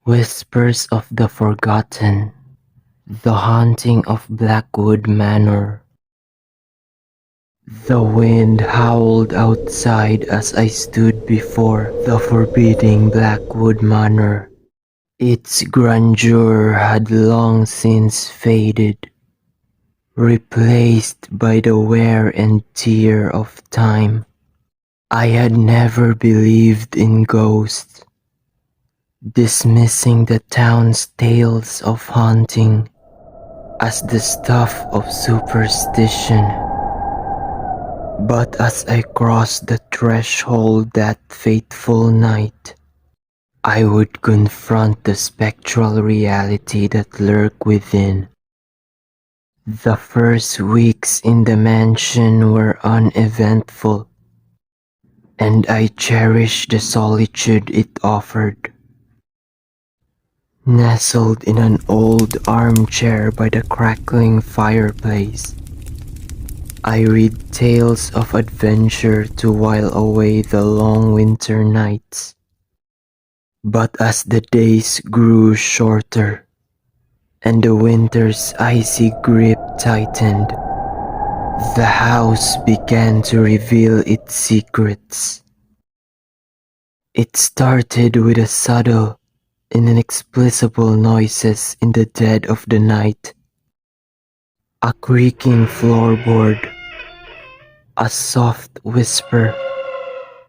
Whispers of the Forgotten. The Haunting of Blackwood Manor. The wind howled outside as I stood before the forbidding Blackwood Manor. Its grandeur had long since faded, replaced by the wear and tear of time. I had never believed in ghosts, dismissing the town's tales of haunting as the stuff of superstition. But as I crossed the threshold that fateful night, I would confront the spectral reality that lurked within. The first weeks in the mansion were uneventful, and I cherished the solitude it offered. Nestled in an old armchair by the crackling fireplace, I read tales of adventure to while away the long winter nights. But as the days grew shorter and the winter's icy grip tightened, the house began to reveal its secrets. It started with a subtle, inexplicable noises in the dead of the night. A creaking floorboard, a soft whisper,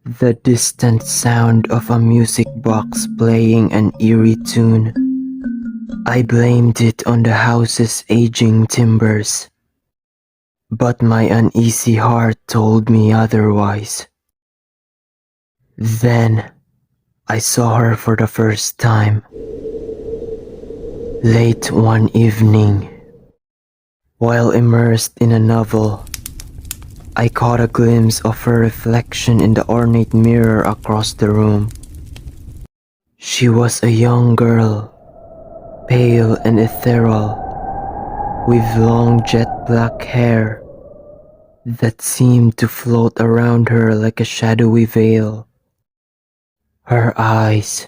the distant sound of a music box playing an eerie tune. I blamed it on the house's aging timbers, but my uneasy heart told me otherwise. Then I saw her for the first time. Late one evening, while immersed in a novel, I caught a glimpse of her reflection in the ornate mirror across the room. She was a young girl, pale and ethereal, with long jet black hair that seemed to float around her like a shadowy veil. Her eyes,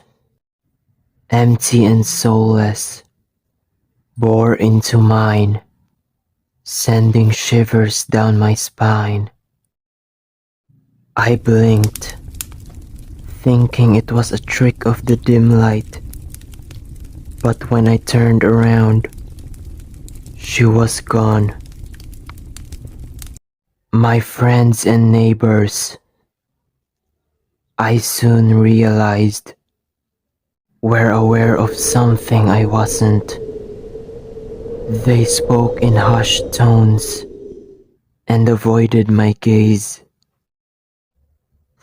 empty and soulless, bore into mine, sending shivers down my spine. I blinked, thinking it was a trick of the dim light, but when I turned around, she was gone. My friends and neighbors, I soon realized, were aware of something I wasn't. They spoke in hushed tones and avoided my gaze,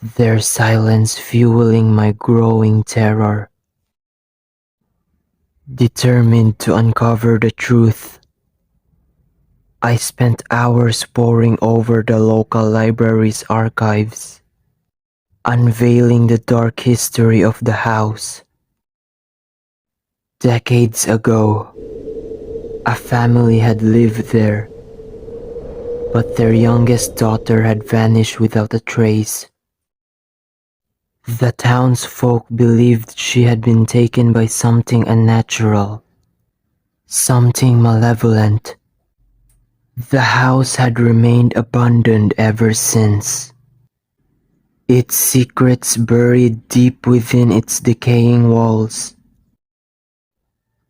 their silence fueling my growing terror. Determined to uncover the truth, I spent hours poring over the local library's archives, unveiling the dark history of the house. Decades ago, a family had lived there, but their youngest daughter had vanished without a trace. The townsfolk believed she had been taken by something unnatural, something malevolent. The house had remained abandoned ever since, its secrets buried deep within its decaying walls.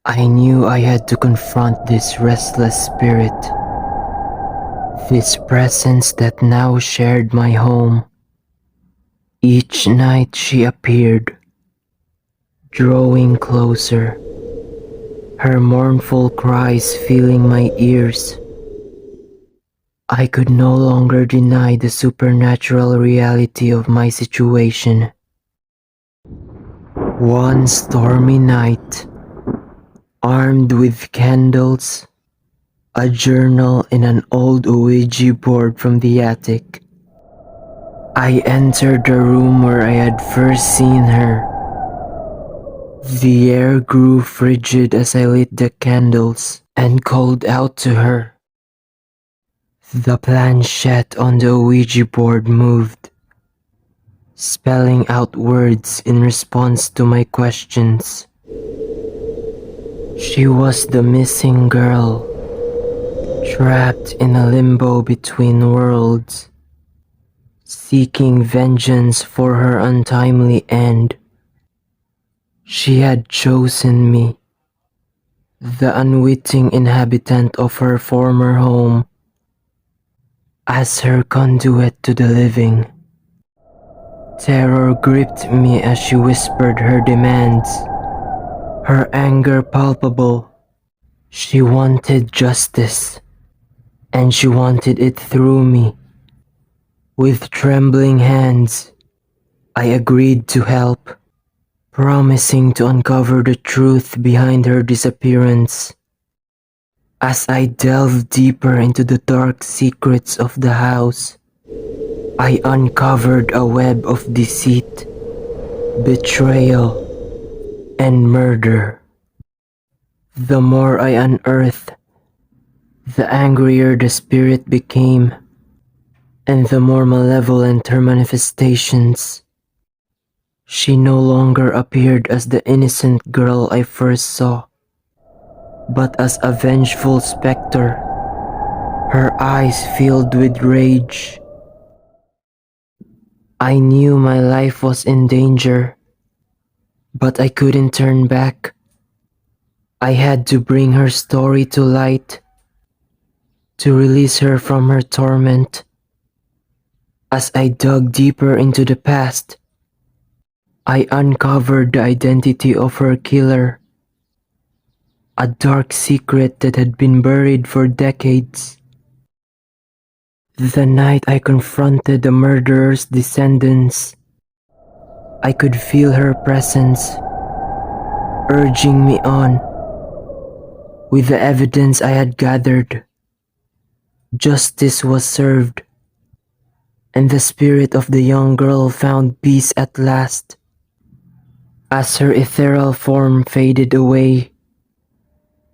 I knew I had to confront this restless spirit, this presence that now shared my home. Each night she appeared, drawing closer, her mournful cries filling my ears. I could no longer deny the supernatural reality of my situation. One stormy night, armed with candles, a journal and an old Ouija board from the attic, I entered the room where I had first seen her. The air grew frigid as I lit the candles and called out to her. The planchette on the Ouija board moved, spelling out words in response to my questions. She was the missing girl, trapped in a limbo between worlds, seeking vengeance for her untimely end. She had chosen me, the unwitting inhabitant of her former home, as her conduit to the living. Terror gripped me as she whispered her demands, her anger palpable. She wanted justice, and she wanted it through me. With trembling hands, I agreed to help, promising to uncover the truth behind her disappearance. As I delved deeper into the dark secrets of the house, I uncovered a web of deceit, betrayal, and murder. The more I unearthed, the angrier the spirit became, and the more malevolent her manifestations. She no longer appeared as the innocent girl I first saw, but as a vengeful specter, her eyes filled with rage. I knew my life was in danger, but I couldn't turn back. I had to bring her story to light, to release her from her torment. As I dug deeper into the past, I uncovered the identity of her killer, a dark secret that had been buried for decades. The night I confronted the murderer's descendants, I could feel her presence, urging me on. With the evidence I had gathered, justice was served, and the spirit of the young girl found peace at last. As her ethereal form faded away,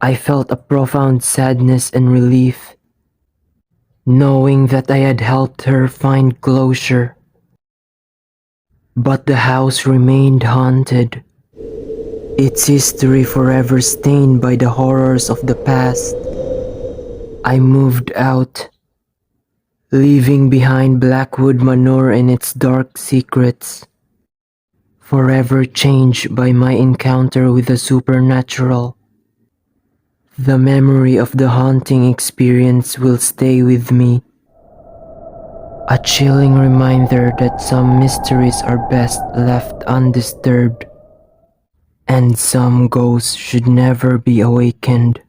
I felt a profound sadness and relief, knowing that I had helped her find closure. But the house remained haunted, its history forever stained by the horrors of the past. I moved out, leaving behind Blackwood Manor and its dark secrets, forever changed by my encounter with the supernatural. The memory of the haunting experience will stay with me, a chilling reminder that some mysteries are best left undisturbed, and some ghosts should never be awakened.